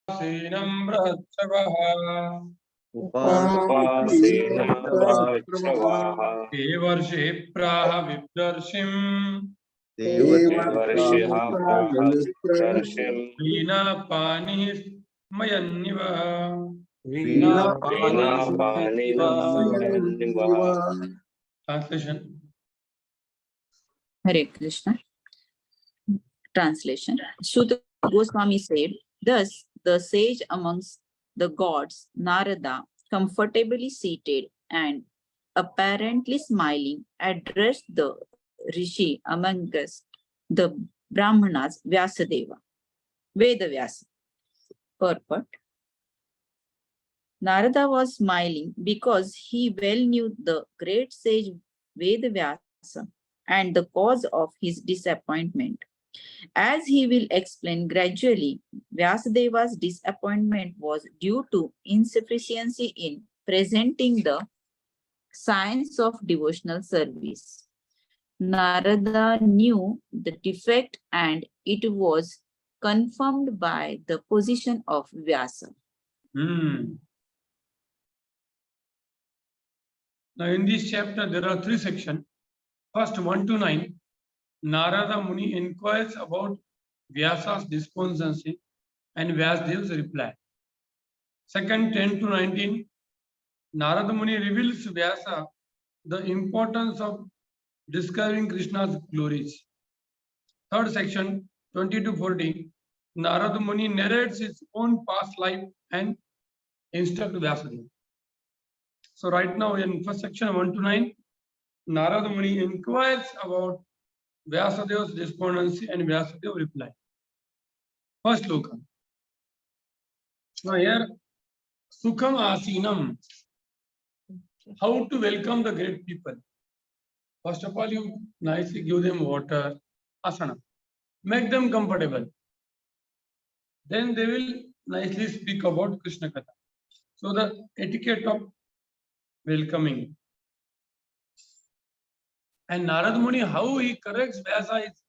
उपासीनं बृहत्सवः देवर्षि प्राह विप्तर्षिं वीणापाणिः मयन्निव। Translation. Hare Krishna. Translation. Suta Goswami said, thus the sage amongst the gods, Narada, comfortably seated and apparently smiling, addressed the rishi among us, the Brahmanas, Vyasadeva, Vedavyasa. Purport. Narada was smiling because he well knew the great sage Vedavyasa and the cause of his disappointment. As he will explain gradually, Vyasadeva's disappointment was due to insufficiency in presenting the science of devotional service. Narada knew the defect and it was confirmed by the position of Vyasa. Now in this chapter there are 3 sections. First 1 to 9, Narada Muni inquires about Vyasa's despondency and Vyasadev's reply. Second 10 to 19, Narada Muni reveals to Vyasa the importance of discovering Krishna's glories. Third section 20 to 40, Narada Muni narrates his own past life and instructs Vyasadeva. So right now in first section 1 to 9, Narada Muni inquires about Vyasadeva's despondency and Vyasadeva reply. First sloka. Now here, Sukham Asinam. How to welcome the great people. First of all, you nicely give them water, asana. Make them comfortable. Then they will nicely speak about Krishna Katha. So the etiquette of welcoming. And Narada Muni, how he corrects Vyasa is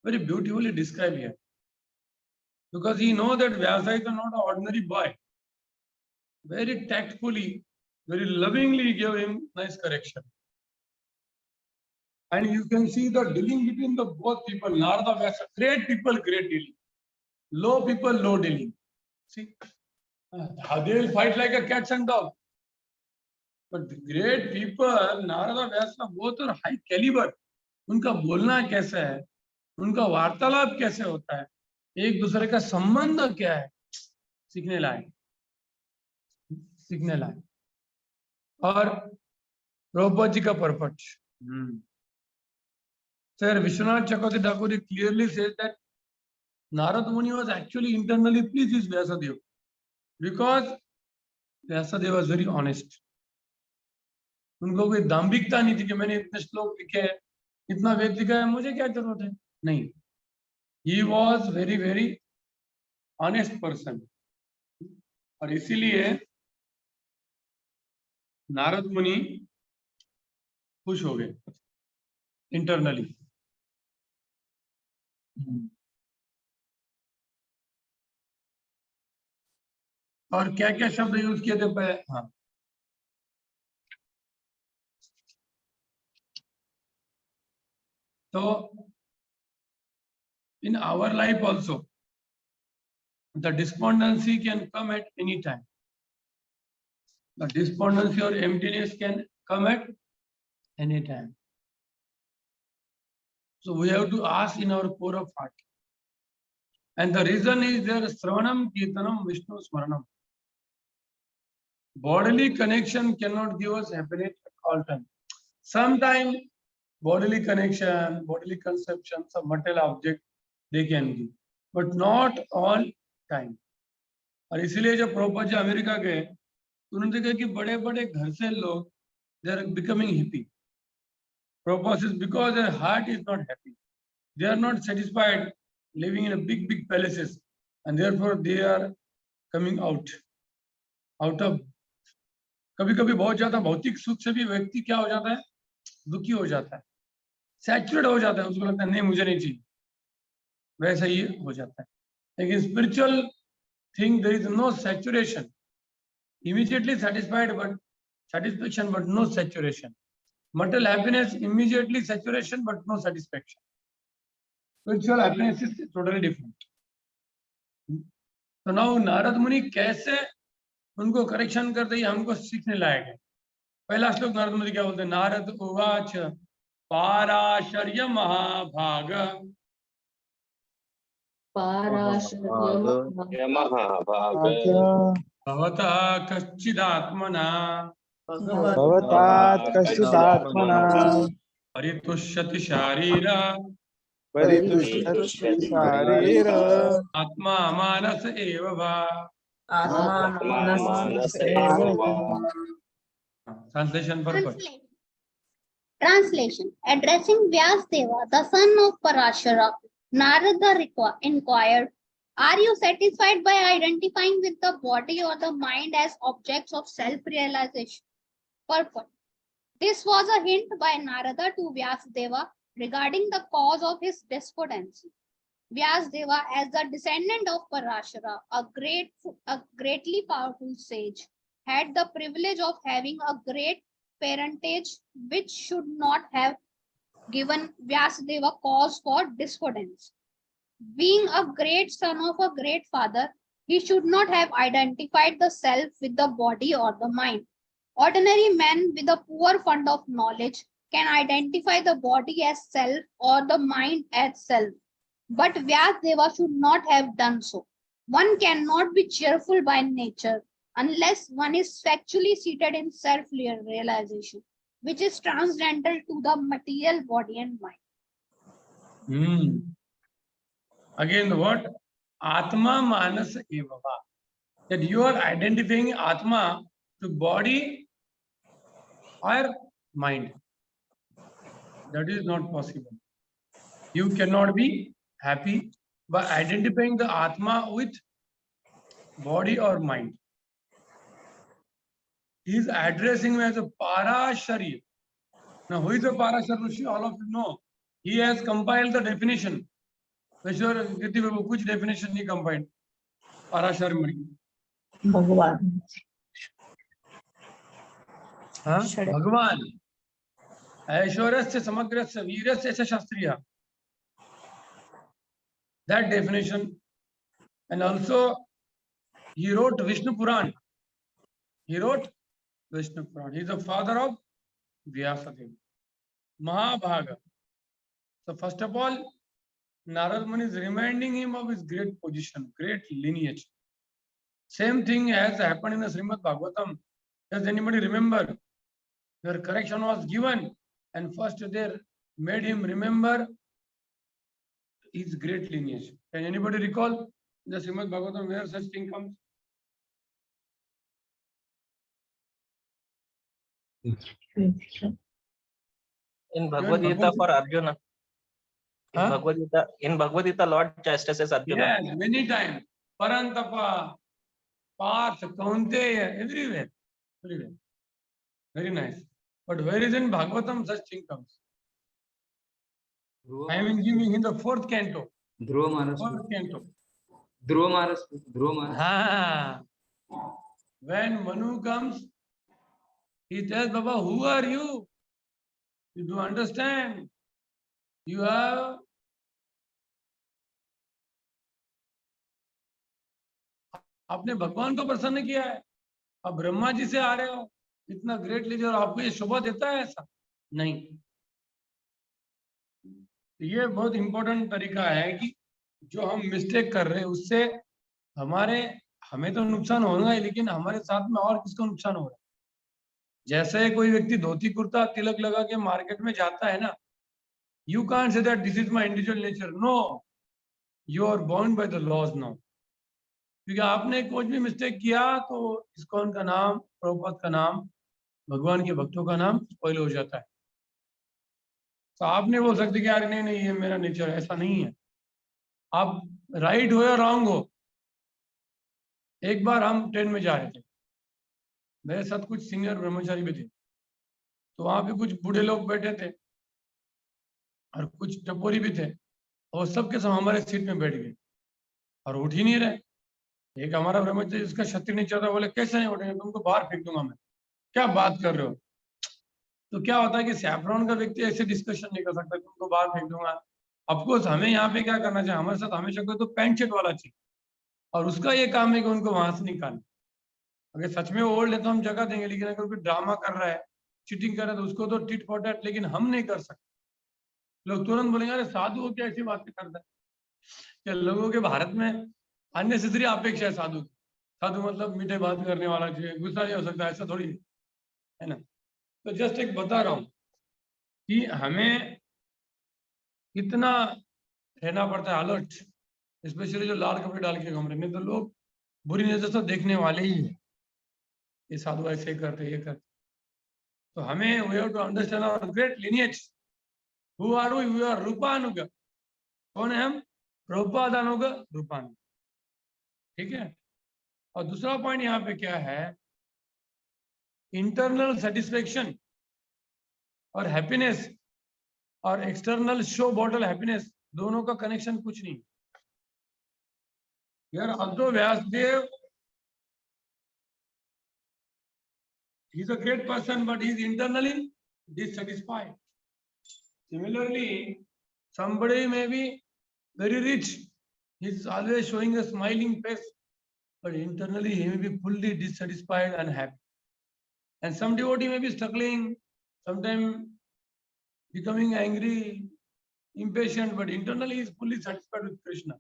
very beautifully described here. Because he knows that Vyasa is not an ordinary boy. Very tactfully, very lovingly gave him nice correction. And you can see the dealing between the both people, Narada, Vyasa, great people, great dealing. Low people, low dealing. See, they will fight like a cat and dog. But the great people, Narada, Vyasa, both are high caliber. उनका बोलना कैसा है, उनका वार्तालाप कैसे होता है, एक दूसरे का संबंध क्या है, सीखने लायक. और प्रभुपाद जी का पर्पट. Sir Vishwanath Chakravarti Thakur clearly says that Narada Muni was actually internally pleased with Vyasadeva because Vyasadeva was very honest. उनको कोई दाम्भिकता नहीं थी कि मैंने इतने श्लोक लिखे हैं, इतना वेद लिखा है, मुझे क्या जरूरत है. नहीं. He was very, very honest person. और इसीलिए नारद मुनि खुश हो गए इंटरनली. और क्या क्या शब्द यूज किए थे पहले. हाँ, so in our life also the despondency can come at any time. The despondency or emptiness can come at any time. So we have to ask in our core of heart. And the reason is there Sravanam Kirtanam Vishnu Smaranam. Bodily connection cannot give us happiness at all times. Sometimes bodily connection, bodily conception, some material object they can give, but not all time. और इसीलिए जब Prabhupada ji America गए तो उन्होंने देखा कि बड़े बड़े घर से लोग they are becoming hippie. Prabhupada says because their heart is not happy, they are not satisfied living in a big palaces, and therefore they are coming out of. कभी-कभी बहुत ज्यादा भौतिक सुख से भी व्यक्ति क्या हो जाता है, दुखी हो जाता है, सैचुरेट हो जाता है, उसको लगता है नहीं मुझे नहीं चाहिए, वैसा ही हो जाता है. लेकिन spiritual think there is no saturation. Immediately satisfied, but satisfaction, but no saturation. Material happiness, immediately saturation, but no satisfaction. Spiritual happiness is totally different. तो now नारद मुनि कैसे उनको करेक्शन करते, हमको सीखने लायक है. पहला श्लोक नारद मुनि क्या बोलते हैं? नारद उवाच पाराशर्य महाभाग भवतः कश्चिदात्मना भवतात् कश्चिदात्मना परितुष्यति शारीर परितुष्यति शारीर आत्मा मानस एव वा. Translation purpose. Translation. Addressing Vyasdeva, the son of Parashara, Narada inquired, "Are you satisfied by identifying with the body or the mind as objects of self-realization?" Purport. This was a hint by Narada to Vyasdeva regarding the cause of his despondency. Vyasdeva, as the descendant of Parashara, a greatly powerful sage, had the privilege of having a great parentage which should not have given Vyasdeva cause for despondency. Being a great son of a great father, he should not have identified the self with the body or the mind. Ordinary men with a poor fund of knowledge can identify the body as self or the mind as self. But Vyasdeva should not have done so. One cannot be cheerful by nature unless one is factually seated in self-realization, which is transcendental to the material body and mind. Again, the word Atma Manas Eva. That you are identifying Atma to body or mind. That is not possible. You cannot be happy by identifying the Atma with body or mind. He is addressing me as a Parasharya. Now, who is a Parasharya? All of you know. He has compiled the definition. Which definition he compiled? Parasharya. Bhagwan. Bhagwan. Aishwarasya samagrasya virasya shastriya. That definition. And also, he wrote Vishnu Puran. He wrote Vishnu Puran. He is the father of Vyasadeva. Mahabhaga. So first of all, Narad Muni is reminding him of his great position, great lineage. Same thing has happened in the Srimad Bhagavatam. Does anybody remember? Their correction was given and first they made him remember his great lineage. Can anybody recall the Srimad Bhagavatam where such thing comes? In Bhagavad Gita for Arjuna. In Bhagavad Gita, Lord chastises Arjuna. Yes, many times. Parantapa, Parth, Kaunteya, everywhere. Everywhere. Very nice. But where is in Bhagavatam such thing comes? I am giving in the fourth canto. Fourth canto. When Manu comes, he tells Baba, who are you? You do understand? You have आपने भगवान को प्रसन्न किया है, आप ब्रह्मा जी से आ रहे हो, इतना ग्रेट लीडर, आपको ये शोभा देता है ऐसा? नहीं. ये बहुत इंपॉर्टेंट तरीका है कि जो हम मिस्टेक कर रहे हैं उससे हमें तो नुकसान होगा ही, लेकिन हमारे साथ में और किसको नुकसान हो रहा है. जैसे कोई व्यक्ति धोती कुर्ता तिलक लगा के मार्केट में जाता है ना, you can't say that this is my individual nature. No, you are bound by the laws now. क्योंकि आपने कुछ भी मिस्टेक किया तो ISKCON का नाम, प्रभुपाद का नाम, भगवान के भक्तों का नाम स्पॉइल हो जाता है. तो आप नहीं बोल सकते कि यार नहीं नहीं ये मेरा नेचर है, ऐसा नहीं है. आप राइट हो या रॉन्ग हो. एक बार हम ट्रेन में जा रहे थे, मेरे साथ कुछ सीनियर ब्रह्मचारी भी थे, तो वहां पे कुछ बूढ़े लोग बैठे थे और कुछ टपोरी भी थे, और सबके सब हमारे सीट में बैठ गए और उठ ही नहीं रहे. एक हमारा ब्रह्मचारी जिसका क्षत्रिय नहीं चल रहा, बोले कैसे नहीं उठेंगे, तुमको बाहर फेंक दूंगा मैं, क्या बात कर रहे हो। तो क्या होता है कि सैफरॉन का व्यक्ति ऐसे डिस्कशन नहीं कर सकता, तुमको बाहर फेंक दूंगा। ऑफकोर्स हमें यहाँ पे क्या करना चाहिए, हमारे साथ हमेशा कोई तो पैंट शर्ट वाला चाहिए, और उसका ये काम है कि उनको वहां से निकालना। अगर सच में ओल्ड है तो हम जगह देंगे, लेकिन अगर कोई ड्रामा कर रहा है, चीटिंग कर रहा है, तो उसको तो टिट फॉर टैट, लेकिन हम नहीं कर सकते। लोग तुरंत बोलेंगे अरे साधु हो क्या ऐसी बातें करता है। क्या लोगों के भारत में अननेसेसरी अपेक्षा है साधु की। साधु मतलब मीठे बात करने वाला चाहिए, गुस्सा नहीं हो सकता, ऐसा थोड़ी है ना। तो जस्ट एक बता रहा हूँ कि हमें कितना रहना पड़ता है अलर्ट, स्पेशली जो लाल कपड़े डाल के घूम रहे, नहीं तो लोग बुरी नजर से देखने वाले ही है, ये साधु ऐसे करते ये करते। तो हमें we have to understand our great lineage. Who are we are Rupanuga. कौन है हम? प्रभुपादानुग रूपानुग। ठीक है। और दूसरा पॉइंट यहाँ पे क्या है, इंटरनल सेटिस्फेक्शन और हैप्पीनेस और एक्सटर्नल शो बॉटल हैप्पीनेस, दोनों का कनेक्शन कुछ नहीं। यार अब तो Vyasdev he is a great person, but he is internally dissatisfied. Similarly, somebody may be very rich, he is always showing a smiling face, but internally he may be fully dissatisfied and unhappy. And some devotee may be struggling, sometimes becoming angry, impatient, but internally he is fully satisfied with Krishna.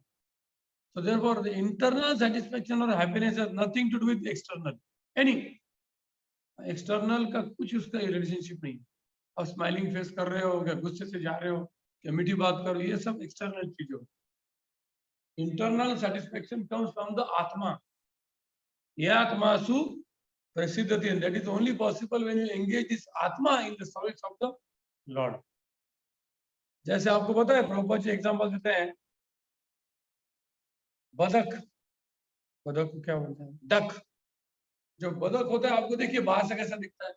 So therefore, the internal satisfaction or happiness has nothing to do with external. Any external का कुछ उसका relationship नहीं। और smiling face कर रहे हो, क्या गुस्से से जा रहे हो, क्या मीठी बात कर रहे हो, ये सब एक्सटर्नल चीजों। Internal satisfaction comes from the आत्मा। ये आत्मासु प्रसिद्धति, and that is only possible when you engage this आत्मा in the service of the lord. जैसे आपको पता है, प्रभुपाद जी एग्जांपल देते हैं, बदक, बदक को क्या बोलते हैं, डक। जो बदक होता है, आपको देखिए बाहर से कैसा दिखता है,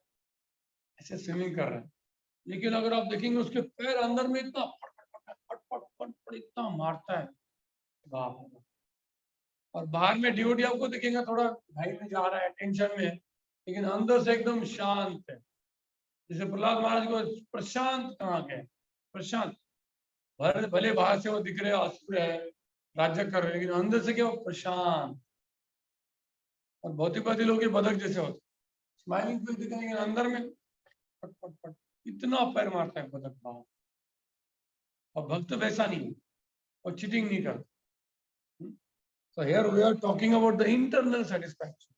ऐसे स्विमिंग कर रहा है, लेकिन अगर आप देखेंगे उसके पैर अंदर में इतना फट इतना मारता है, बाप रे। और बाहर में ड्यूटी आपको देखेंगे थोड़ा भाई में जा रहा है, टेंशन में, लेकिन अंदर से एकदम शांत है। जैसे प्रहलाद महाराज को प्रशांत कहा गया, प्रशांत। भले बाहर से वो दिख रहे असुर है, राज्य कर रहे, लेकिन अंदर से क्या वो प्रशांत। और भौतिकवादी लोग ये बदक जैसे होते, स्माइलिंग फेस दिखेंगे, लेकिन अंदर में फट फट फट इतना पैर मारता है बदक बाहर। और भक्त वैसा नहीं, और चीटिंग नहीं करता। So here we are talking about the internal satisfaction,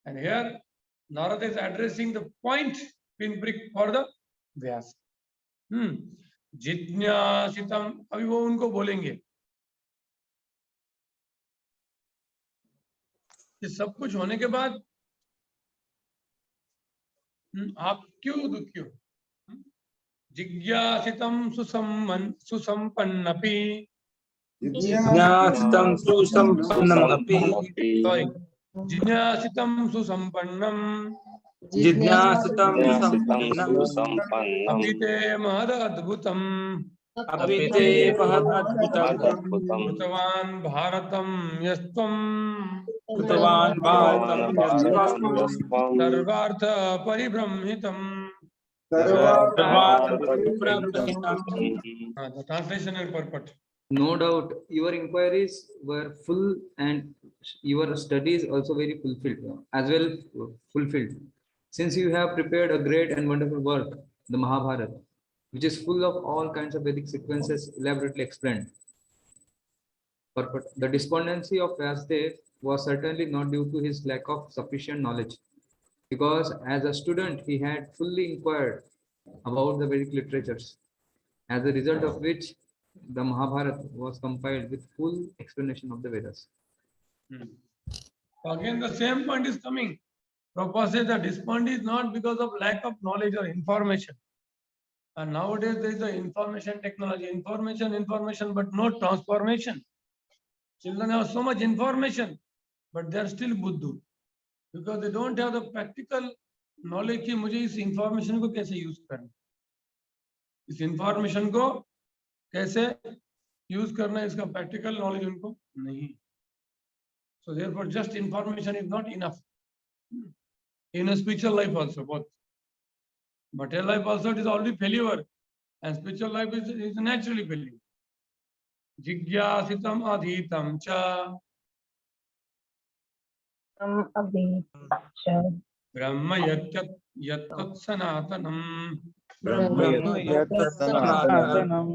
and here Narada is addressing the point pinprick for the Vyasa. जिज्ञासितम, अभी वो उनको बोलेंगे कि सब कुछ होने के बाद आप क्यों दुखी हो। जिज्ञासितम सुसंपन्नपि, जिज्ञासितं सुसंपन्नम् अपि, सॉरी, जिज्ञासितम सुसंपन्नम, जिज्ञासितं सुसंपन्नम् अपि ते महद अद्भुतम, अपि ते महदद्भुतं कृतवान् भारतं यस्त्वं कृतवान् भारतं यस्त्वं सर्वार्थ परिब्रह्मितं। The translation and purport. No doubt, your inquiries were full and your studies also very fulfilled. Since you have prepared a great and wonderful work, the Mahabharata, which is full of all kinds of Vedic sequences elaborately explained. Purport. The despondency of Vyasadeva was certainly not due to his lack of sufficient knowledge, because as a student he had fully inquired about the Vedic literatures, as a result of which the Mahabharata was compiled with full explanation of the Vedas. So again the same point is coming. Prabhupada says that despond is not because of lack of knowledge or information. And nowadays there is the information technology, information, but no transformation. Children have so much information, but they are still buddhu, because they don't have the practical knowledge कि मुझे इस information को कैसे use करना, इस information को कैसे use करना, इसका practical knowledge उनको नहीं। So therefore, just information is not enough. In a spiritual life also, both. Material life also it is already failure, and spiritual life is naturally failure. Jigyasitam adhitam cha brahma yat sanatanam Brahma yatsanathanam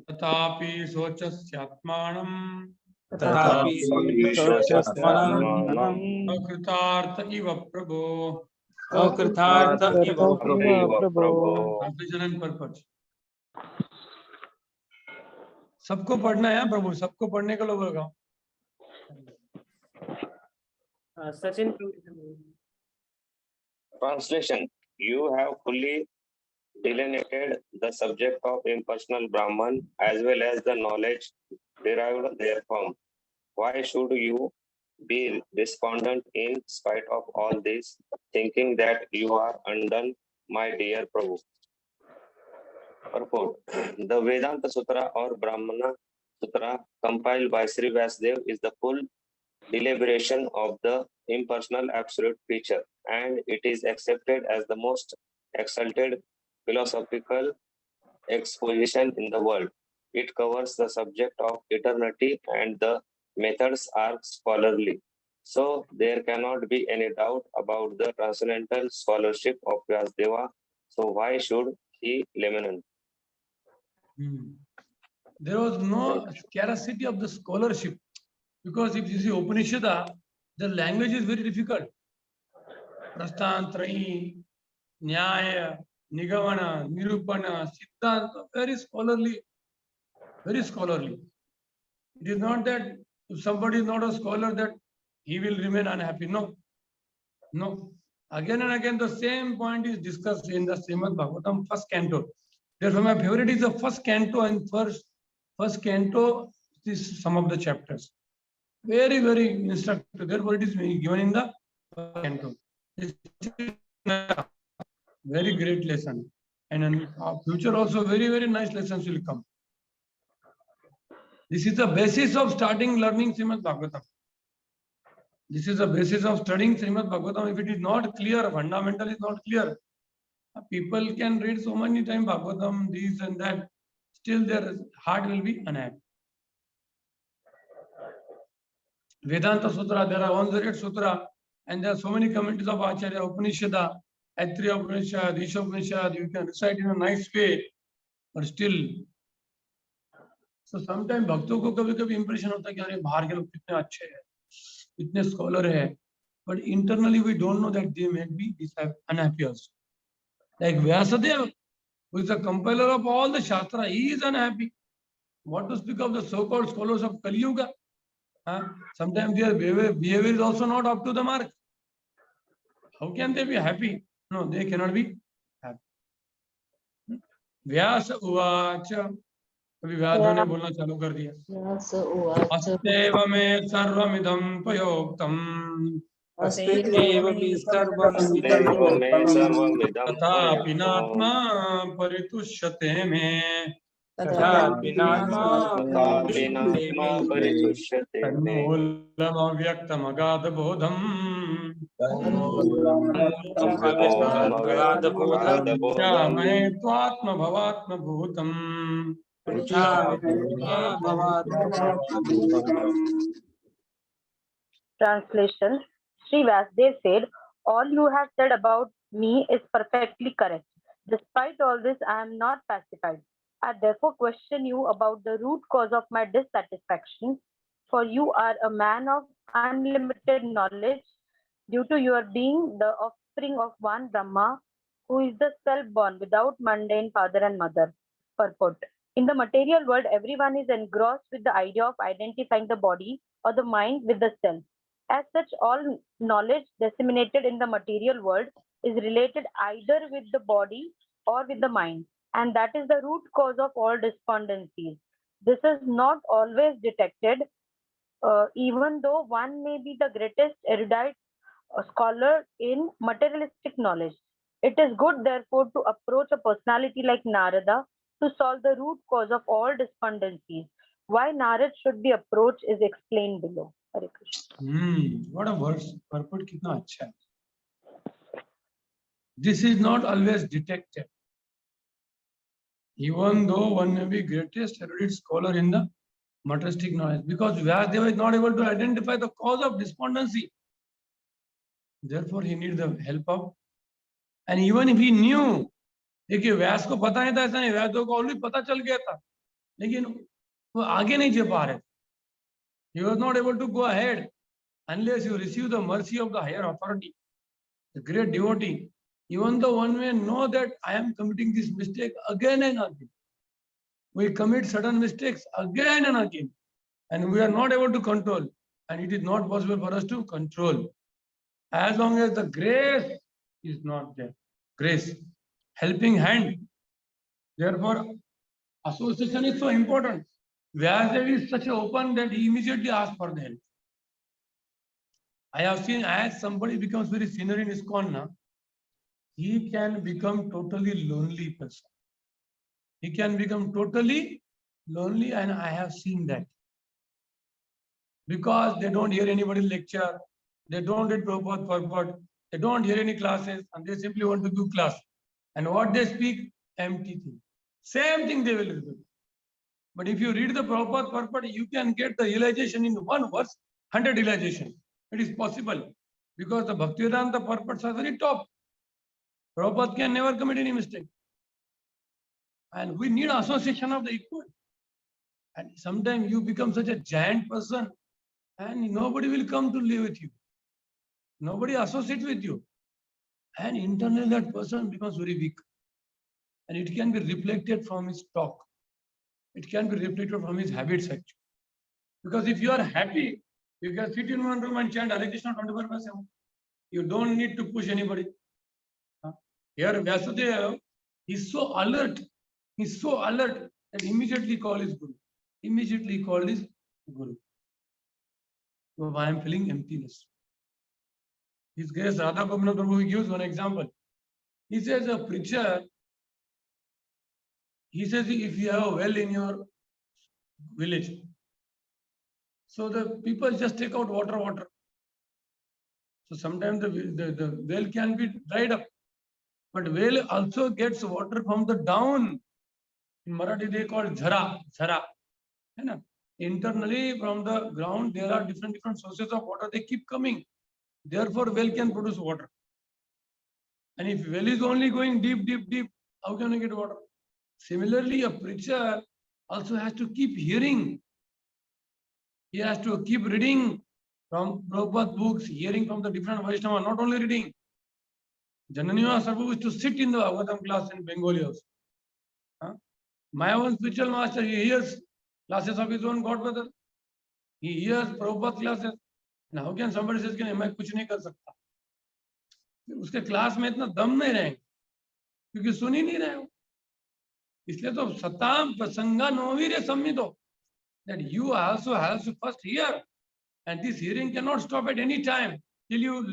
tatapi sochasyatmanam tatapi sochasmanam akritartha iva prabho. akrithartha iva Prabhu. Translation and purpose. सबको पढ़ना है प्रभु, सबको पढ़ने का लोग लगाओ. Sachin. Translation. You have fully delineated the subject of impersonal Brahman as well as the knowledge derived therefrom. Why should you be despondent in spite of all this, thinking that you are undone, my dear Prabhu? Purport. The Vedanta Sutra or Brahmana Sutra compiled by Sri Vasudev is the full deliberation of the impersonal absolute feature, and it is accepted as the most exalted philosophical exposition in the world. It covers the subject of eternity and the methods are scholarly. So there cannot be any doubt about the transcendental scholarship of Vyasadeva. So why should he lament? There was no scarcity of the scholarship, because if you see Upanishad, the language is very difficult. Prasthantrayi, Nyaya, Nigamana, Nirupana, Siddhanta, very scholarly, very scholarly. It is not that if somebody is not a scholar that he will remain unhappy. No, no. Again and again the same point is discussed in the Srimad Bhagavatam first canto. Therefore my favorite is the first canto, and first canto is some of the chapters. Very, very instructive. Therefore it is given in the first canto. Very great lesson. And in our future also very, very nice lessons will come. This is the basis of starting learning Srimad Bhagavatam. This is the basis of studying Srimad Bhagavatam. If it is not clear, fundamental is not clear, people can read so many times Bhagavatam, this and that, still their heart will be unhappy. Vedanta Sutra, there are 108 Sutra, and there are so many commentaries of Acharya, Upanishad, Aittiriya Upanishad, Isha Upanishad, you can recite in a nice way, but still. So sometimes भक्तों को कभी-कभी impression होता है कि अरे बाहर के लोग कितने अच्छे हैं, इतने scholar है, but internally we don't know that they may be unhappy also. Like Vyasadeva, who is the compiler of all the Shastra, he is unhappy. What to speak of the so-called scholars of Kali Yuga? Sometimes their behavior is also not up to the mark. How can they be happy? No, they cannot be happy. Vyasa uvacha. अभी व्यासों ने बोलना चालू कर दिया. अस्तेव मे सर्वमिदं प्रयोक्तम् अस्तेव मे सर्वमिदं तथापि नात्मा परितुष्यते मे. तथापि नात्मा परितुष्यते मे. तन्मूलमव्यक्तमगाधबोधम् श्यामहे त्वात्मभवात्मभूतम्. Translation. Sri Vasudev said, all you have said about me is perfectly correct. Despite all this, I am not pacified. I therefore question you about the root cause of my dissatisfaction, for you are a man of unlimited knowledge due to your being the offspring of one Brahma, who is the self-born without mundane father and mother. Purport. In the material world, everyone is engrossed with the idea of identifying the body or the mind with the self. As such, all knowledge disseminated in the material world is related either with the body or with the mind, and that is the root cause of all despondencies. This is not always detected, even though one may be the greatest erudite scholar in materialistic knowledge. It is good, therefore, to approach a personality like Narada to solve the root cause of all despondencies. Why Narad should be approached is explained below. Hare Krishna. What a verse. Purport कितना अच्छा है. This is not always detected. Even though one may be greatest erudite scholar in the materialistic knowledge, because Vyasadeva is not able to identify the cause of despondency. Therefore, he needs the help of, and even if he knew, देखिए व्यास को पता नहीं था, ऐसा नहीं, व्यास को already पता चल गया था, लेकिन वो आगे नहीं जा पा रहे. He was not able to go ahead unless you receive the mercy of the higher authority, the great devotee. Even though one may know that I am committing this mistake again and again, we commit certain mistakes again and again, and we are not able to control, and it is not possible for us to control as long as the grace is not there. Grace, helping hand. Therefore, association is so important. Vyasadeva is such open that he immediately asks for the help. I have seen as somebody becomes very senior in ISKCON now, he can become totally lonely person. He can become totally lonely, and I have seen that. Because they don't hear anybody lecture, they don't read Prabhupada purport, they don't hear any classes, and they simply want to do class. And what they speak, empty thing. Same thing they will do. But if you read the Prabhupada purport, you can get the realization in one verse, 100 realization. It is possible. Because the Bhaktivedanta purports are very top. Prabhupada can never commit any mistake. And we need association of the equal. And sometimes you become such a giant person and nobody will come to live with you. Nobody associates with you. And internally that person becomes very weak. And it can be reflected from his talk. It can be reflected from his habits actually. Because if you are happy, you can sit in one room and chant Hare Krishna 24/7. You don't need to push anybody. Here Vyasadeva is so alert. He's so alert that immediately call his Guru. Immediately called his Guru. So I am feeling emptiness. His Grace Radha Gopinath Prabhu gives one example. He says a preacher, he says if you have a well in your village, so the people just take out water. So sometimes the well can be dried up, but well also gets water from the down. In Marathi they call jhara. Internally from the ground there are different sources of water, they keep coming. Therefore well can produce water. And if well is only going deep, how can you get water? Similarly, a preacher also has to keep hearing. He has to keep reading from Prabhupada books, hearing from the different Vaishnava, not only reading. Jananima Sarbu used to sit in the Bhagavatam class in Bengali also. My own spiritual master, he hears classes of his own God brother. He hears Prabhupada classes. And how can somebody say, मैं कुछ नहीं कर सकता? उसके class में इतना दम नहीं रहेंगे, क्योंकि सुन ही नहीं रहे हो. इसलिए तो सताम प्रसंगा नोवीर्य सम्मितो, that you also have to first hear, and this hearing cannot stop at any time till you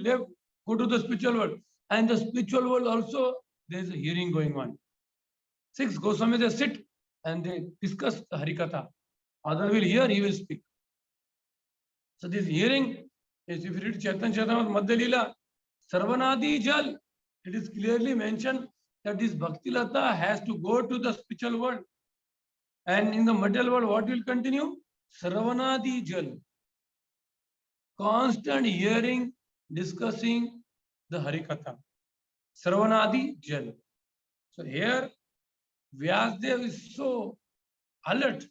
go to the spiritual world. And the spiritual world also there is a hearing going on. 6 Goswamis they sit and they discuss the Harikatha. Other will hear, he will speak. So this hearing is, if you read Chaitanya Charitamrita Madhya Leela, Sarvanadi Jal, it is clearly mentioned that this Bhakti Lata has to go to the spiritual world. And in the material world, what will continue? Sarvanadi Jal. Constant hearing, discussing the Harikatha. Sarvanadi Jal. So here, Vyasadeva is so alert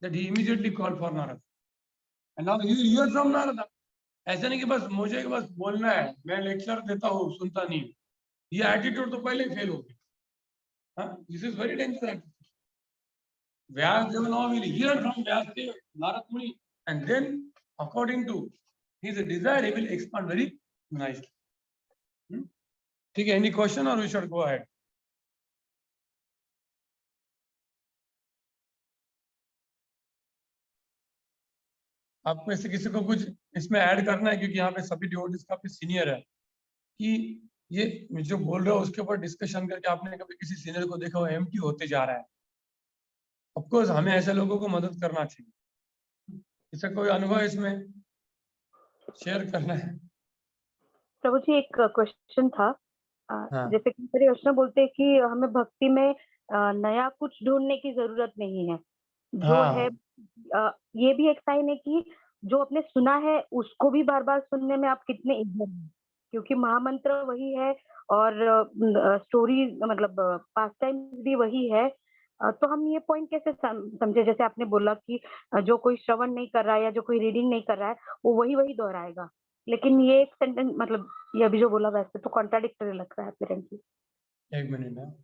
that he immediately called for Narada. And now he hears from Narada. ऐसा नहीं कि बस मुझे बस बोलना है, मैं lecture देता हूँ, सुनता नहीं. ये एटीट्यूड तो पहले फेल हो गया. This is very dangerous. Vyasadeva now will hear from Vyasadeva, Narada Muni, and then according to his desire, he will expand very nicely. Okay, any question or we should go ahead? आप में से किसी को कुछ इसमें add करना है, क्योंकि यहाँ पे सभी डिवोटीज काफी सीनियर है, कि ये जो बोल रहे हो उसके ऊपर डिस्कशन करके आपने कभी किसी सीनियर को देखा हो एम्प्टी होते जा रहा है. ऑफ कोर्स हमें ऐसे लोगों को मदद करना चाहिए. इसका कोई अनुभव इसमें? शेयर करना है। प्रभु जी एक क्वेश्चन था। हाँ। जैसे कि मेरे योजना बोलते हैं कि हमें भक्ति में नया कुछ ढूंढने की जरूरत नहीं है, जो हाँ। है ये भी एक साइन है कि जो आपने सुना है उसको भी बार बार सुनने में आप कितने इधर हैं, क्योंकि महामंत्र वही है और स्टोरी मतलब पास टाइम भी वही है। तो हम ये पॉइंट कैसे समझे, जैसे आपने बोला कि जो कोई श्रवण नहीं कर रहा है या जो कोई रीडिंग नहीं कर रहा है वो वही वही दोहराएगा, लेकिन ये एक सेंटेंस मतलब ये अभी जो बोला वैसे तो कॉन्ट्राडिक्टरी लग रहा है अपेरेंटली। एक मिनट है।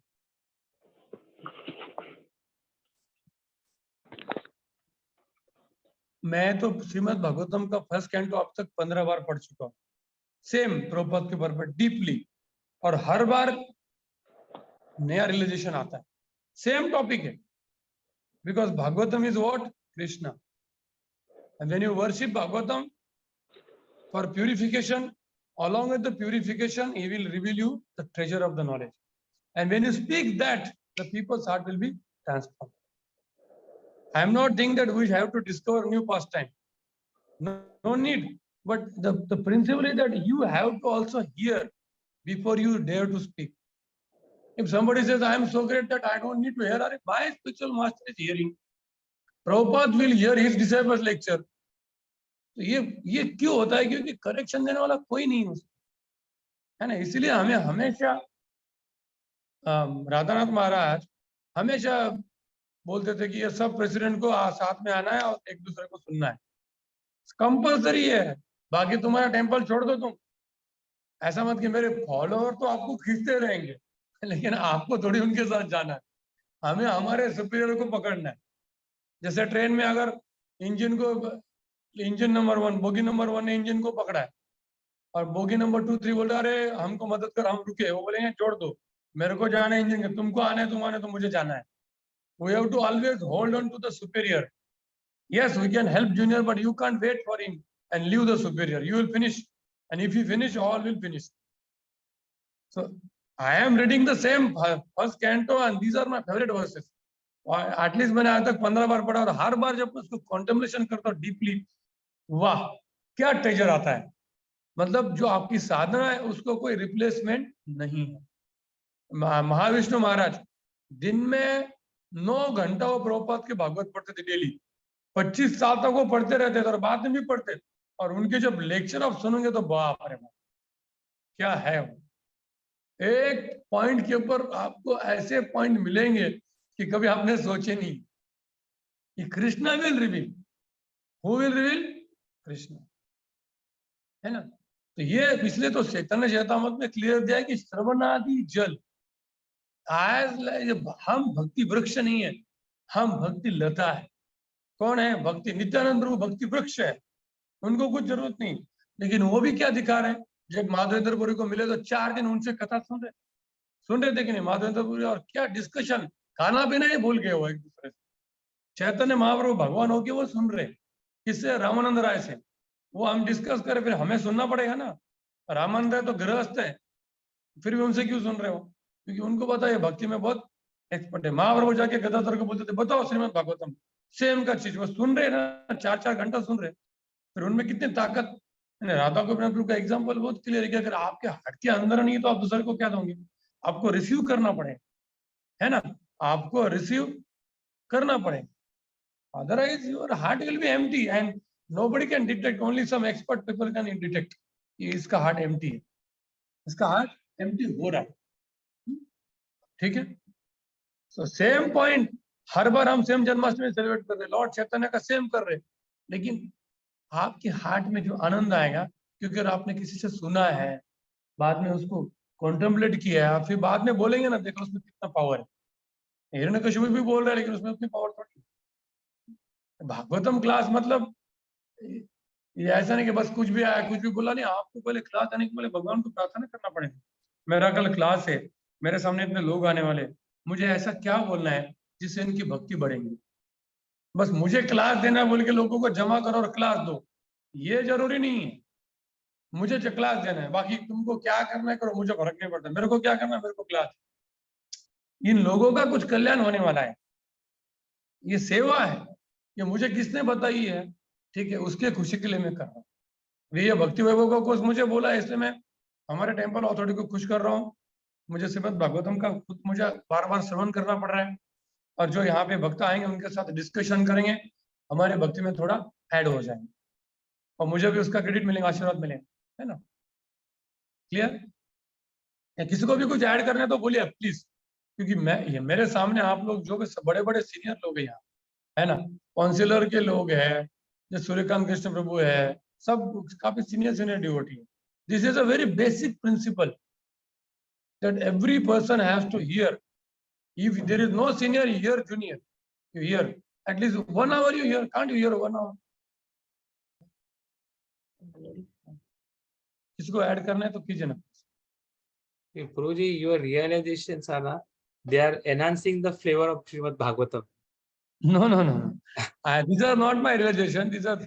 मैं तो श्रीमद् भागवतम का फर्स्ट कैंटो अब तक 15 बार पढ़ चुका हूँ, सेम प्रभुपाद के ऊपर डीपली, और हर बार नया रियलाइजेशन आता है, सेम टॉपिक है। Because Bhagavatam is what? Krishna. And when you worship Bhagavatam for purification, along with the purification, he will reveal you the treasure of the knowledge. And when you speak that, the people's heart will be transformed. I am not saying that we have to discover new pastime. No, no need. But the principle is that you have to also hear before you dare to speak. If somebody says, I am so great that I don't need to hear, my spiritual master is hearing. Prabhupada will hear his disciples lecture. तो ये क्यों होता है? क्योंकि correction देने वाला कोई नहीं है ना। इसलिए हमें हमेशा राधानाथ महाराज हमेशा बोलते थे कि ये सब प्रेसिडेंट को साथ में आना है और एक दूसरे को सुनना है, कंपल्सरी है, बाकी तुम्हारा टेम्पल छोड़ दो तुम। ऐसा मत कि मेरे फॉलोअर तो आपको खींचते रहेंगे, लेकिन आपको थोड़ी उनके साथ जाना है, हमें हमारे सुपीरियर को पकड़ना है। जैसे ट्रेन में अगर इंजन नंबर 1 बोगी नंबर 1 ने इंजन को पकड़ा है और बोगी नंबर 2 3 बोल रहा अरे हमको मदद कर, हम रुके, वो बोलेंगे छोड़ दो, मेरे को जाना है इंजन के, तुमको आना है तुम आने, तो मुझे जाना है। We have to always hold on to the superior. Yes, we can help junior, but you can't wait for him and leave the superior. You will finish, and if you finish, all will finish. So I am reading the same first canto, and these are my favorite verses. At least मैंने आज तक 15 बार पढ़ा, और हर बार जब उसको contemplation करता हूँ deeply, वाह क्या treasure आता है। मतलब जो आपकी साधना है उसको कोई रिप्लेसमेंट नहीं है। महाविष्णु महाराज दिन में 9 घंटा वो प्रभुपाद के भागवत पढ़ते थे डेली, 25 साल तक वो पढ़ते रहते थे और बाद में भी पढ़ते, और उनके जब लेक्चर आप सुनोगे तो बाप रे बाप क्या है वो। एक पॉइंट के ऊपर आपको ऐसे पॉइंट मिलेंगे कि कभी आपने सोचे नहीं कि Krishna will reveal, who will reveal? Krishna, है ना। तो ये इसलिए तो चैतन्य चेतामृत में क्लियर दिया है कि श्रवणादि जल, हम भक्ति वृक्ष नहीं है, हम भक्ति लता है। कौन है? भक्ति नित्यानंद प्रभु भक्ति वृक्ष है, उनको कुछ जरूरत नहीं, लेकिन वो भी क्या दिखा रहे हैं। जब माधवेंद्र पुरी को मिले तो 4 दिन उनसे कथा सुन रहे थे कि नहीं माधवेंद्र पुरी, और क्या डिस्कशन, खाना पीना ही भूल गए वो एक दूसरे से। चैतन्य महाप्रभु भगवान होके वो सुन रहे, किससे? रामानंद राय से। वो हम डिस्कस करें, फिर हमें सुनना पड़ेगा ना। रामानंद राय तो गृहस्थ है, फिर भी उनसे क्यों सुन रहे हो? क्योंकि उनको पता है भक्ति में बहुत एक्सपर्ट है। महाप्रभु जाके गदाधर को बोलते थे बताओ श्रीमद् भागवतम, सेम का चीज वो सुन रहे ना, 4-4 घंटा सुन रहे, फिर उनमें कितनी ताकत। राधा गोविंद का एग्जाम्पल बहुत क्लियर है कि अगर आपके हार्ट के अंदर नहीं तो आप दूसरे को क्या दोगे? आपको रिसीव करना पड़ेगा, है ना, आपको रिसीव करना पड़ेगा, otherwise your heart will be empty and nobody can detect, only some expert people can detect कि इसका हार्ट एम्प्टी है, इसका हार्ट एम्प्टी हो रहा है। ठीक है, सो सेम पॉइंट हर बार हम सेम जन्माष्टमी सेलिब्रेट कर रहे, लॉर्ड चैतन्य का सेम कर रहे, लेकिन आपके हार्ट में जो आनंद आएगा, क्योंकि अगर आपने किसी से सुना है, बाद में उसको कॉन्टेम्पलेट किया है, फिर बाद में बोलेंगे ना देखो उसमें कितना पावर है। हिरण्यकशिपु भी बोल रहा है लेकिन उसमें उतनी पावर थोड़ी। भागवतम क्लास मतलब ये ऐसा नहीं कि बस कुछ भी आया कुछ भी बोला, नहीं, आपको पहले क्लास आने के पहले भगवान को प्रार्थना करना पड़ेगा। मेरा कल क्लास है, मेरे सामने इतने लोग आने वाले, मुझे ऐसा क्या बोलना है जिससे इनकी भक्ति बढ़ेगी। बस मुझे क्लास देना बोल के लोगों को जमा करो और क्लास दो, ये जरूरी नहीं है। मुझे जो क्लास देना है, बाकी तुमको क्या करना है करो, मुझे फर्क नहीं पड़ता। मेरे को क्या करना है, मेरे को क्लास। इन लोगों का कुछ कल्याण होने वाला है, ये सेवा है, ये मुझे किसने बताई है, ठीक है, उसके खुशी के लिए मैं कर रहा हूँ। ये भक्ति वैभव का कोर्स मुझे बोला है, इसलिए मैं हमारे टेम्पल अथॉरिटी को खुश कर रहा हूँ। मुझे श्रीमद् भागवतम का खुद मुझे बार बार श्रवण करना पड़ रहा है, और जो यहाँ पे भक्त आएंगे उनके साथ डिस्कशन करेंगे, हमारे भक्ति में थोड़ा ऐड हो जाएंगे, और मुझे भी उसका क्रेडिट मिलेगा, आशीर्वाद मिलेगा, है ना? क्लियर? किसी को भी कुछ ऐड करना है तो बोलिए प्लीज, क्योंकि ये मेरे सामने आप लोग जो बड़े बड़े सीनियर लोग हैं यहाँ, है ना, काउंसिलर के लोग हैं, जो सूर्यकांत कृष्ण प्रभु है, सब काफी सीनियर डिवोटी है। This is a very basic principle that every person has to hear. If there is no senior, you hear junior. You hear at least 1 hour. You hear, can't you hear 1 hour? किसको add करना है तो कीजिए ना. Prabhuji, your realizations are they are enhancing the flavor of Srimad Bhagavatam. No. These are not my realization. These are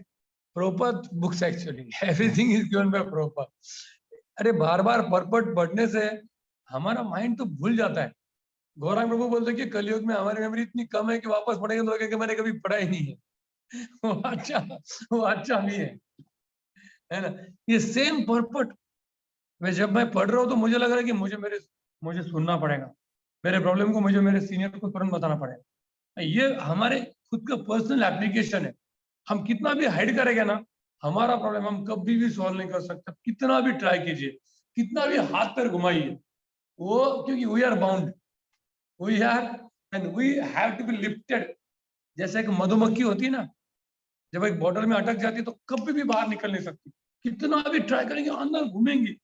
proper books actually. Everything is given by proper. अरे बार बार purport पढ़ने से हमारा माइंड तो भूल जाता है. गौरांग प्रभु बोलते कि कलयुग में हमारी मेमोरी इतनी कम है कि वापस पढ़ेंगे तो लगेगा कि मैंने कभी पढ़ा ही नहीं है. वो अच्छा भी है ना. ये सेम परपट मैं जब मैं पढ़ रहा हूँ तो मुझे लग रहा है कि मुझे सुनना पड़ेगा, मेरे प्रॉब्लम को मुझे मेरे सीनियर को तुरंत बताना पड़ेगा. ये हमारे खुद का पर्सनल एप्लीकेशन है. हम कितना भी हाइड करेंगे ना, हमारा प्रॉब्लम हम कभी भी सॉल्व नहीं कर सकते. कितना भी ट्राई कीजिए, कितना भी हाथ पैर घुमाइए, वो क्योंकि we are bound, we are and we have to be lifted. जैसे एक मधुमक्खी होती है ना, जब एक बॉटल में अटक जाती है तो कभी भी बाहर निकल नहीं सकती. कितना भी ट्राई करेंगे, अंदर घूमेंगे.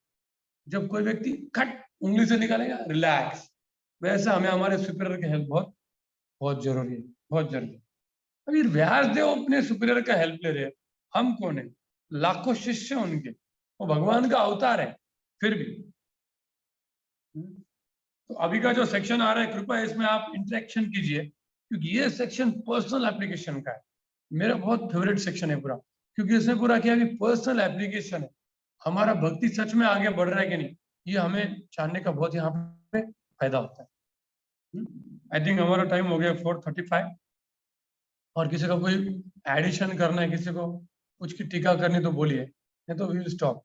जब कोई व्यक्ति खट उंगली से निकालेगा, रिलैक्स. वैसे हमें हमारे सुपीरियर की हेल्प बहुत जरूरी है, बहुत जरूरी है. अभी व्यासदेव अपने सुपीरियर का हेल्प ले रहे हैं. हम कौन है? लाखों शिष्य उनके, वो भगवान का अवतार है. फिर भी तो अभी का जो सेक्शन आ रहा है, कृपया इसमें आप इंटरेक्शन कीजिए, क्योंकि ये सेक्शन पर्सनल एप्लीकेशन का है. मेरा बहुत फेवरेट सेक्शन है पूरा, क्योंकि इसमें पूरा क्या है, पर्सनल एप्लीकेशन है. हमारा भक्ति सच में आगे बढ़ रहा है कि नहीं, ये हमें जानने का बहुत यहाँ पे फायदा होता है. आई थिंक हमारा टाइम हो गया 4:35. और किसी का कोई एडिशन करना है, किसी को कुछ की टीका करनी तो बोलिए, नहीं तो वी विल स्टॉप.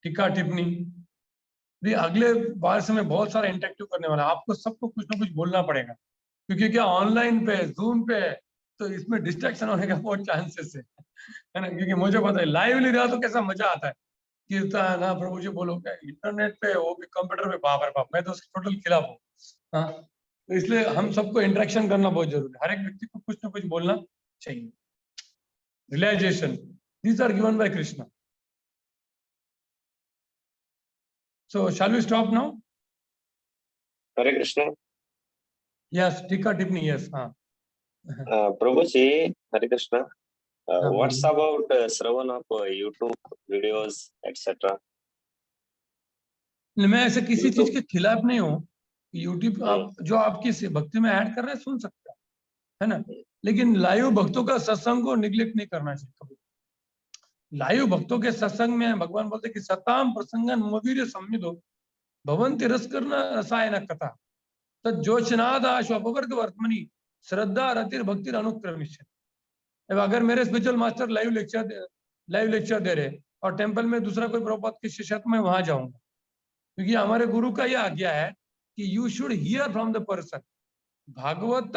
टीका टिप्पणी भी अगले बार से मैं बहुत सारा इंटरेक्टिव करने वाला. आपको सबको कुछ ना कुछ बोलना पड़ेगा, क्योंकि क्या ऑनलाइन पे जूम पे है, तो इसमें डिस्ट्रैक्शन होने का बहुत चांसेस है ना. क्योंकि मुझे पता है लाइव नहीं रहा तो कैसा मजा आता है. कीर्तन ना प्रभु जी बोलो, क्या इंटरनेट पे, वो भी कंप्यूटर पे, बाप रे बाप, मैं तो उसके टोटल खिलाफ हूँ. हाँ, तो इसलिए हम सबको इंटरेक्शन करना बहुत जरूरी है. हर एक व्यक्ति को कुछ ना कुछ बोलना चाहिए. Realisation, these are given by Krishna. So shall we stop now? Hare Krishna. Yes, टीका टिप्पणी, yes. हाँ. Prabhuji, Hare Krishna. हाँ, What's बोलिए. about Shravan of YouTube videos, etc.? मैं ऐसे किसी चीज YouTube. के खिलाफ नहीं हूँ. यूट्यूब आप जो आपकी भक्ति में ऐड कर रहे हैं सुन सकते हैं, है ना. लेकिन लाइव भक्तों का सत्संग को निग्लेक्ट नहीं करना चाहिए कभी. लाइव भक्तों के सत्संग में भगवान बोलते कि सताम प्रसंगन मवीर संविदो भवंति रसकर्णा रसायन कथा तज्जोचनादाश्वपवर्ग वर्तमनि श्रद्धा रतिर भक्तिर अनुक्रमिष्य. अगर मेरे स्पिरिचुअल मास्टर लाइव लेक्चर दे रहे और टेंपल में दूसरा कोई प्रभुपाद की शिष्यत्व में वहां जाऊंगा, क्योंकि हमारे गुरु का यह आज्ञा है कि you should hear from the person. भागवत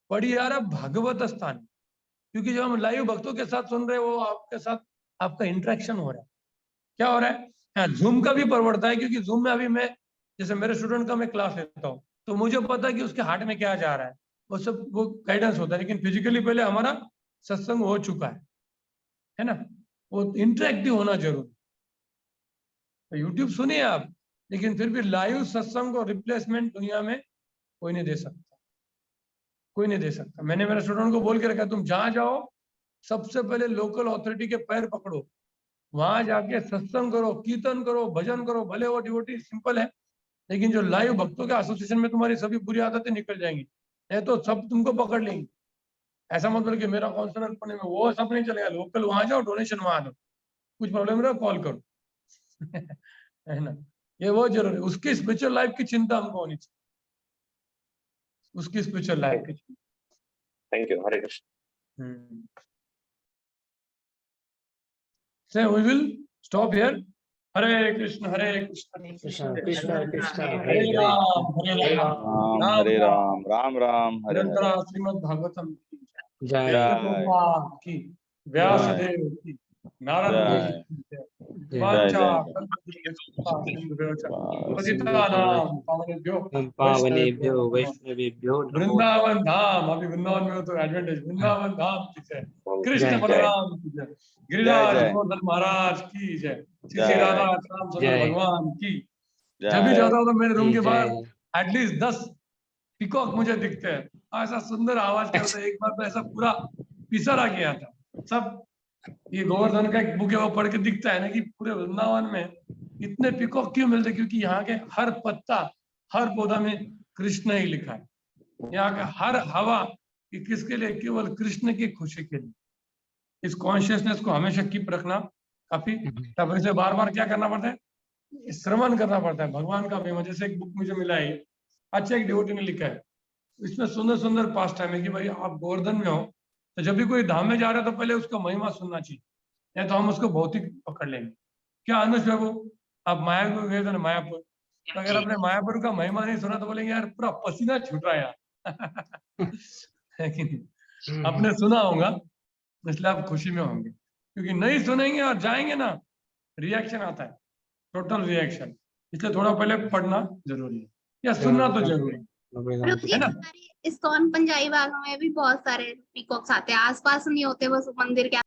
पढ़ियारा भागवत स्थान, क्योंकि जब हम लाइव भक्तों के साथ सुन रहे हैं, वो आपके साथ आपका इंटरेक्शन हो रहा है. क्या हो रहा है? हाँ, जूम का भी परवड़ता है, क्योंकि जूम में अभी मैं जैसे मेरे स्टूडेंट का मैं क्लास लेता हूँ तो मुझे पता है कि उसके हार्ट में क्या जा रहा है, वो गाइडेंस होता है. लेकिन फिजिकली पहले हमारा सत्संग हो चुका है ना. वो इंटरेक्टिव होना जरूरी. तो यूट्यूब सुनिए आप, लेकिन फिर भी लाइव सत्संग को रिप्लेसमेंट दुनिया में कोई नहीं दे सकता, कोई नहीं दे सकता. मैंने मेरे स्टूडेंट को बोल के रखा, तुम जहां जाओ सबसे पहले लोकल अथॉरिटी के पैर पकड़ो, वहां जाके सत्संग करो, कीर्तन करो, भजन करो. भले वो डिवोटी सिंपल है, लेकिन जो लाइव भक्तों के एसोसिएशन में तुम्हारी सभी बुरी आदतें निकल जाएंगी, नहीं तो सब तुमको पकड़ लेंगी. ऐसा मतलब कि मेरा काउंसलर पढ़ने में वो सब नहीं चलेगा. लोकल वहां जाओ, डोनेशन वहां दो, कुछ प्रॉब्लम रहा कॉल करो. है ना. ये बहुत जरूरी है. उसकी स्पिरिचुअल लाइफ की चिंता हमको होनी चाहिए, उसकी स्पिरिचुअल लाइफ की. Thank you. Hare Krishna. Hmm. So we will stop here. Hare Krishna, Hare Krishna, Krishna Krishna Krishna Hare Hare Ram, Hare Hare Ram, Ram Hare Ram, Ram Ram Hare निरंतर Hare. Shrimad Bhagavatam की Jai Prabhupada की, व्यासदेव की, नारद मुनि Jai. की जय। Jai. वाचा Jai. कल्पतरुभ्यश्च कृपासिन्धुभ्यश्च Wow. पतितानां पावनेभ्यो पावनेभ्यो वैष्णवेभ्यो नमः। वैष्णवेभ्यो नमो वृंदावन धाम, अभी वृंदावन में हो तो एडवांटेज, वृंदावन धाम की जय। कृष्ण जय। बलराम की जय। गिरिराज गोवर्धन महाराज की जय। श्री श्री जय। राधा श्याम सुंदर जय। भगवान की। जब भी Jai. जाता हूँ तो मेरे रूम के जय। बाहर एटलीस्ट 10 पिकॉक मुझे दिखते हैं। ऐसा सुंदर आवाज करते हैं। एक बार तो ऐसा पूरा पिसर आ गया था। सब ये गोवर्धन का एक बुक है, वो पढ़ के दिखता है ना कि पूरे वृंदावन में इतने पिकॉक क्यों मिलते, क्योंकि यहाँ के हर पत्ता, हर पौधा में कृष्ण ही लिखा है। यहाँ के हर हवा कि किसके लिए, केवल कृष्ण की खुशी के लिए। इस कॉन्शियसनेस को हमेशा कीप रखना काफी। तब इसे बार बार क्या करना पड़ता है, श्रवण करना पड़ता है भगवान का महिमा। जैसे एक बुक मुझे मिला है, अच्छा एक डिवोटी ने लिखा है, इसमें सुंदर सुंदर पास्ट टाइम है कि भाई आप गोवर्धन में हो तो जब भी कोई धाम में जा रहा है तो पहले उसका महिमा सुनना चाहिए, या तो हम उसको भौतिक पकड़ लेंगे। क्या अनुज प्रभु, आप मायापुर गए थे ना, मायापुर, तो अगर आपने मायापुर का महिमा नहीं सुना तो बोलेंगे यार पूरा पसीना छूट रहा है यार। है कि नहीं? आपने सुना होगा इसलिए आप खुशी में होंगे, क्योंकि नहीं सुनेंगे और जाएंगे ना, रिएक्शन आता है, टोटल रिएक्शन। इसलिए थोड़ा पहले पढ़ना जरूरी है या सुनना तो जरूरी है ना। इस्कॉन पंजाबी बागों में भी बहुत सारे पीकॉक्स आते हैं, आसपास नहीं होते, बस मंदिर के